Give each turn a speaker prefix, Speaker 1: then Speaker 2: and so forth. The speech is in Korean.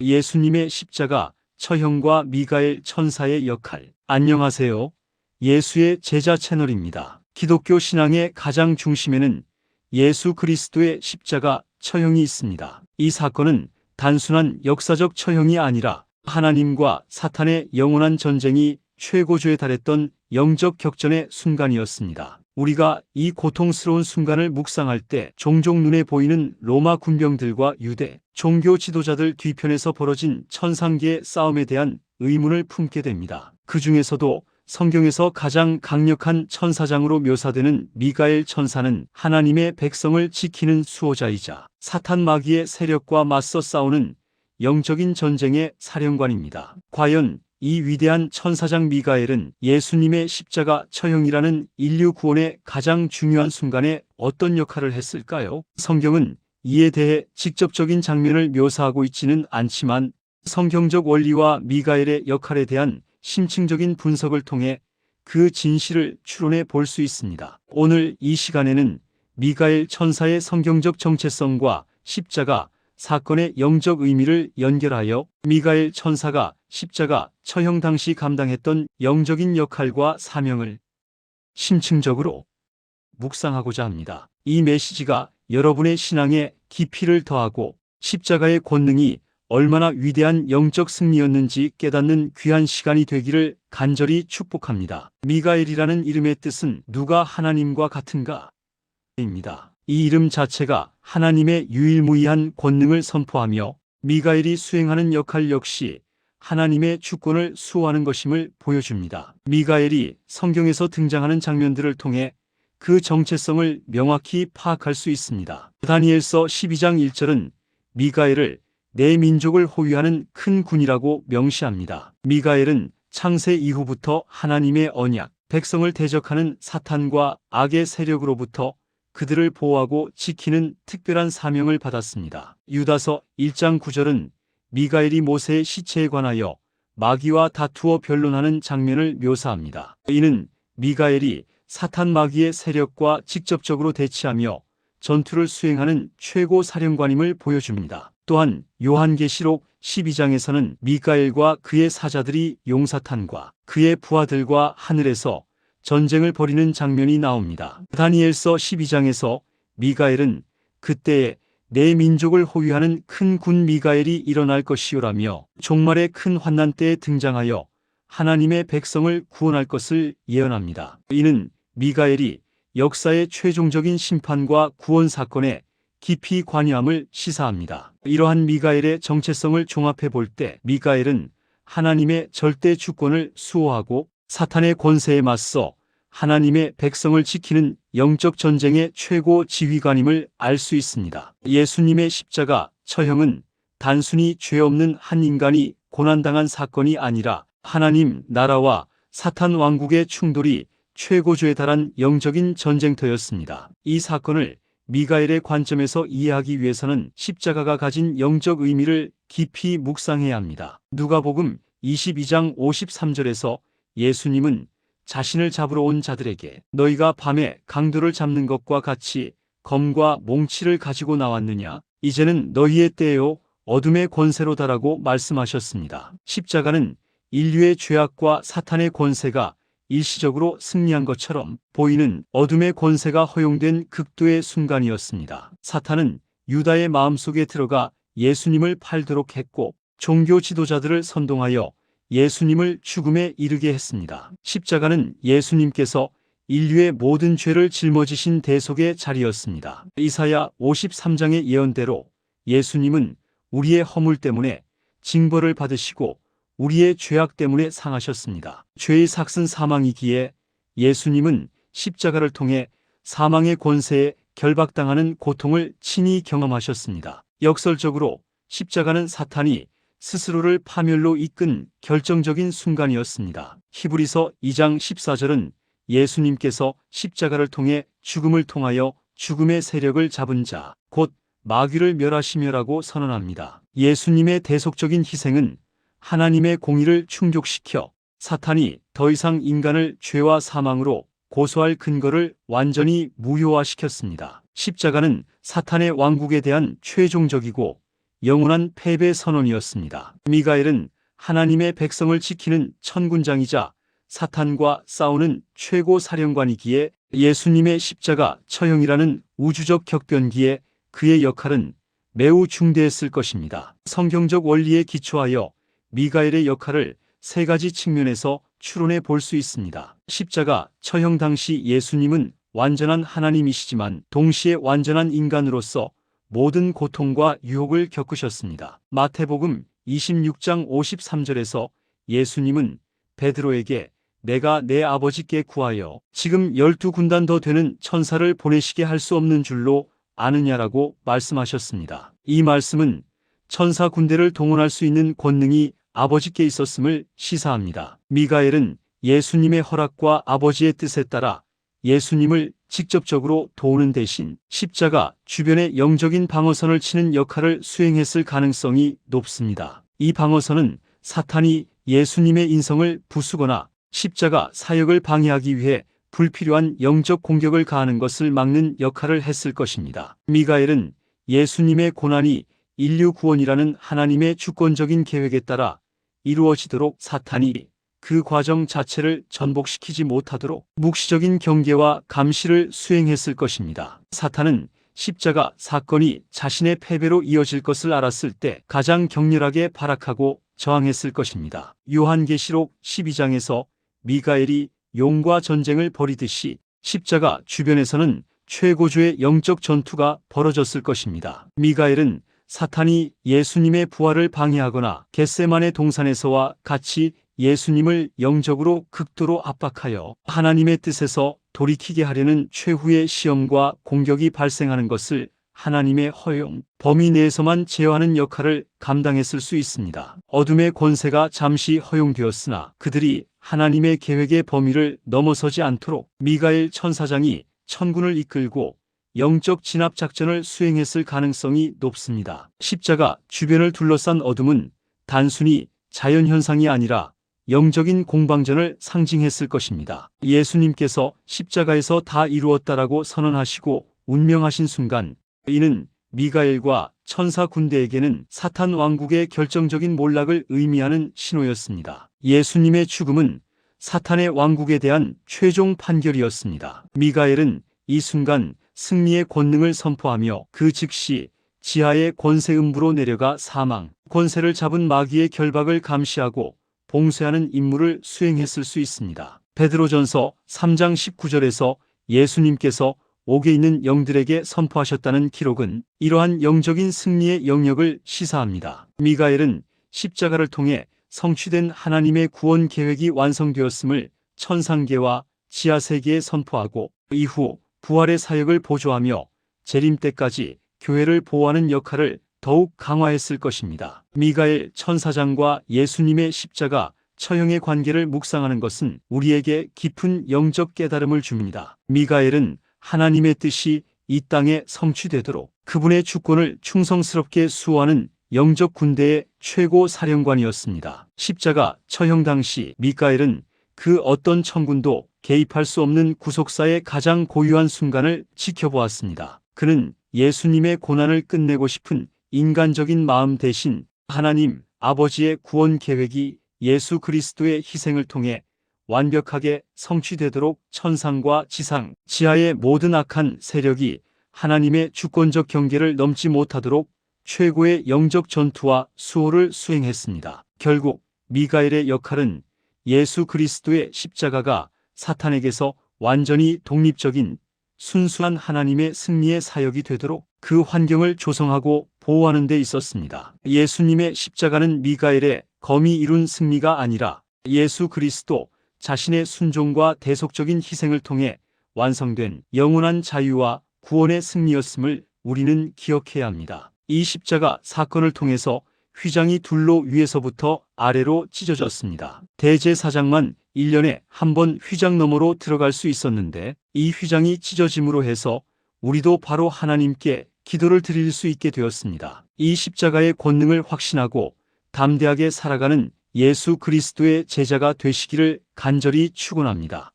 Speaker 1: 예수님의 십자가, 처형과 미가엘 천사의 역할. 안녕하세요. 예수의 제자 채널입니다. 기독교 신앙의 가장 중심에는 예수 그리스도의 십자가, 처형이 있습니다. 이 사건은 단순한 역사적 처형이 아니라 하나님과 사탄의 영원한 전쟁이 최고조에 달했던 영적 격전의 순간이었습니다. 우리가 이 고통스러운 순간을 묵상할 때 종종 눈에 보이는 로마 군병들과 유대 종교 지도자들 뒤편에서 벌어진 천상계의 싸움에 대한 의문을 품게 됩니다. 그 중에서도 성경에서 가장 강력한 천사장으로 묘사되는 미가엘 천사는 하나님의 백성을 지키는 수호자이자 사탄 마귀의 세력과 맞서 싸우는 영적인 전쟁의 사령관입니다. 과연 이 위대한 천사장 미가엘은 예수님의 십자가 처형이라는 인류 구원의 가장 중요한 순간에 어떤 역할을 했을까요? 성경은 이에 대해 직접적인 장면을 묘사하고 있지는 않지만 성경적 원리와 미가엘의 역할에 대한 심층적인 분석을 통해 그 진실을 추론해 볼 수 있습니다. 오늘 이 시간에는 미가엘 천사의 성경적 정체성과 십자가 사건의 영적 의미를 연결하여 미가엘 천사가 십자가 처형 당시 감당했던 영적인 역할과 사명을 심층적으로 묵상하고자 합니다. 이 메시지가 여러분의 신앙에 깊이를 더하고 십자가의 권능이 얼마나 위대한 영적 승리였는지 깨닫는 귀한 시간이 되기를 간절히 축복합니다. 미가엘이라는 이름의 뜻은 누가 하나님과 같은가? 입니다. 이 이름 자체가 하나님의 유일무이한 권능을 선포하며 미가엘이 수행하는 역할 역시 하나님의 주권을 수호하는 것임을 보여줍니다. 미가엘이 성경에서 등장하는 장면들을 통해 그 정체성을 명확히 파악할 수 있습니다. 다니엘서 12장 1절은 미가엘을 내 민족을 호위하는 큰 군이라고 명시합니다. 미가엘은 창세 이후부터 하나님의 언약, 백성을 대적하는 사탄과 악의 세력으로부터 그들을 보호하고 지키는 특별한 사명을 받았습니다. 유다서 1장 9절은 미가엘이 모세의 시체에 관하여 마귀와 다투어 변론하는 장면을 묘사합니다. 이는 미가엘이 사탄 마귀의 세력과 직접적으로 대치하며 전투를 수행하는 최고 사령관임을 보여줍니다. 또한 요한계시록 12장에서는 미가엘과 그의 사자들이 용사탄과 그의 부하들과 하늘에서 전쟁을 벌이는 장면이 나옵니다. 다니엘서 12장에서 미가엘은 그때에 내 민족을 호위하는 큰 군 미가엘이 일어날 것이오라며 종말의 큰 환난 때에 등장하여 하나님의 백성을 구원할 것을 예언합니다. 이는 미가엘이 역사의 최종적인 심판과 구원 사건에 깊이 관여함을 시사합니다. 이러한 미가엘의 정체성을 종합해 볼 때 미가엘은 하나님의 절대 주권을 수호하고 사탄의 권세에 맞서 하나님의 백성을 지키는 영적 전쟁의 최고 지휘관임을 알 수 있습니다. 예수님의 십자가 처형은 단순히 죄 없는 한 인간이 고난당한 사건이 아니라 하나님 나라와 사탄 왕국의 충돌이 최고조에 달한 영적인 전쟁터였습니다. 이 사건을 미가엘의 관점에서 이해하기 위해서는 십자가가 가진 영적 의미를 깊이 묵상해야 합니다. 누가복음 22장 53절에서 예수님은 자신을 잡으러 온 자들에게 너희가 밤에 강도를 잡는 것과 같이 검과 몽치를 가지고 나왔느냐? 이제는 너희의 때요 어둠의 권세로다라고 말씀하셨습니다. 십자가는 인류의 죄악과 사탄의 권세가 일시적으로 승리한 것처럼 보이는 어둠의 권세가 허용된 극도의 순간이었습니다. 사탄은 유다의 마음속에 들어가 예수님을 팔도록 했고 종교 지도자들을 선동하여 예수님을 죽음에 이르게 했습니다. 십자가는 예수님께서 인류의 모든 죄를 짊어지신 대속의 자리였습니다. 이사야 53장의 예언대로 예수님은 우리의 허물 때문에 징벌을 받으시고 우리의 죄악 때문에 상하셨습니다. 죄의 삭은 사망이기에 예수님은 십자가를 통해 사망의 권세에 결박당하는 고통을 친히 경험하셨습니다. 역설적으로 십자가는 사탄이 스스로를 파멸로 이끈 결정적인 순간이었습니다. 히브리서 2장 14절은 예수님께서 십자가를 통해 죽음을 통하여 죽음의 세력을 잡은 자, 곧 마귀를 멸하시며라고 선언합니다. 예수님의 대속적인 희생은 하나님의 공의를 충족시켜 사탄이 더 이상 인간을 죄와 사망으로 고소할 근거를 완전히 무효화시켰습니다. 십자가는 사탄의 왕국에 대한 최종적이고 영원한 패배 선언이었습니다. 미가엘은 하나님의 백성을 지키는 천군장이자 사탄과 싸우는 최고 사령관이기에 예수님의 십자가 처형이라는 우주적 격변기에 그의 역할은 매우 중대했을 것입니다. 성경적 원리에 기초하여 미가엘의 역할을 세 가지 측면에서 추론해 볼 수 있습니다. 십자가 처형 당시 예수님은 완전한 하나님이시지만 동시에 완전한 인간으로서 모든 고통과 유혹을 겪으셨습니다. 마태복음 26장 53절에서 예수님은 베드로에게 내가 내 아버지께 구하여 지금 12군단 더 되는 천사를 보내시게 할 수 없는 줄로 아느냐라고 말씀하셨습니다. 이 말씀은 천사 군대를 동원할 수 있는 권능이 아버지께 있었음을 시사합니다. 미가엘은 예수님의 허락과 아버지의 뜻에 따라 예수님을 직접적으로 도우는 대신 십자가 주변의 영적인 방어선을 치는 역할을 수행했을 가능성이 높습니다. 이 방어선은 사탄이 예수님의 인성을 부수거나 십자가 사역을 방해하기 위해 불필요한 영적 공격을 가하는 것을 막는 역할을 했을 것입니다. 미가엘은 예수님의 고난이 인류 구원이라는 하나님의 주권적인 계획에 따라 이루어지도록 사탄이 그 과정 자체를 전복시키지 못하도록 묵시적인 경계와 감시를 수행했을 것입니다. 사탄은 십자가 사건이 자신의 패배로 이어질 것을 알았을 때 가장 격렬하게 발악하고 저항했을 것입니다. 요한계시록 12장에서 미가엘이 용과 전쟁을 벌이듯이 십자가 주변에서는 최고조의 영적 전투가 벌어졌을 것입니다. 미가엘은 사탄이 예수님의 부활을 방해하거나 겟세마네 동산에서와 같이 예수님을 영적으로 극도로 압박하여 하나님의 뜻에서 돌이키게 하려는 최후의 시험과 공격이 발생하는 것을 하나님의 허용, 범위 내에서만 제어하는 역할을 감당했을 수 있습니다. 어둠의 권세가 잠시 허용되었으나 그들이 하나님의 계획의 범위를 넘어서지 않도록 미가엘 천사장이 천군을 이끌고 영적 진압 작전을 수행했을 가능성이 높습니다. 십자가 주변을 둘러싼 어둠은 단순히 자연현상이 아니라 영적인 공방전을 상징했을 것입니다. 예수님께서 십자가에서 다 이루었다라고 선언하시고 운명하신 순간 이는 미가엘과 천사 군대에게는 사탄 왕국의 결정적인 몰락을 의미하는 신호였습니다. 예수님의 죽음은 사탄의 왕국에 대한 최종 판결이었습니다. 미가엘은 이 순간 승리의 권능을 선포하며 그 즉시 지하의 권세음부로 내려가 사망, 권세를 잡은 마귀의 결박을 감시하고 봉쇄하는 임무를 수행했을 수 있습니다. 베드로전서 3장 19절에서 예수님께서 옥에 있는 영들에게 선포하셨다는 기록은 이러한 영적인 승리의 영역을 시사합니다. 미가엘은 십자가를 통해 성취된 하나님의 구원 계획이 완성되었음을 천상계와 지하세계에 선포하고 이후 부활의 사역을 보조하며 재림 때까지 교회를 보호하는 역할을 더욱 강화했을 것입니다. 미가엘 천사장과 예수님의 십자가 처형의 관계를 묵상하는 것은 우리에게 깊은 영적 깨달음을 줍니다. 미가엘은 하나님의 뜻이 이 땅에 성취되도록 그분의 주권을 충성스럽게 수호하는 영적 군대의 최고 사령관이었습니다. 십자가 처형 당시 미가엘은 그 어떤 천군도 개입할 수 없는 구속사의 가장 고유한 순간을 지켜보았습니다. 그는 예수님의 고난을 끝내고 싶은 인간적인 마음 대신 하나님 아버지의 구원 계획이 예수 그리스도의 희생을 통해 완벽하게 성취되도록 천상과 지상, 지하의 모든 악한 세력이 하나님의 주권적 경계를 넘지 못하도록 최고의 영적 전투와 수호를 수행했습니다. 결국 미가엘의 역할은 예수 그리스도의 십자가가 사탄에게서 완전히 독립적인 순수한 하나님의 승리의 사역이 되도록 그 환경을 조성하고 보호하는 데 있었습니다. 예수님의 십자가는 미가엘의 검이 이룬 승리가 아니라 예수 그리스도 자신의 순종과 대속적인 희생을 통해 완성된 영원한 자유와 구원의 승리였음을 우리는 기억해야 합니다. 이 십자가 사건을 통해서 휘장이 둘로 위에서부터 아래로 찢어졌습니다. 대제사장만 1년에 한 번 휘장 너머로 들어갈 수 있었는데 이 휘장이 찢어짐으로 해서 우리도 바로 하나님께 기도를 드릴 수 있게 되었습니다. 이 십자가의 권능을 확신하고 담대하게 살아가는 예수 그리스도의 제자가 되시기를 간절히 축원합니다.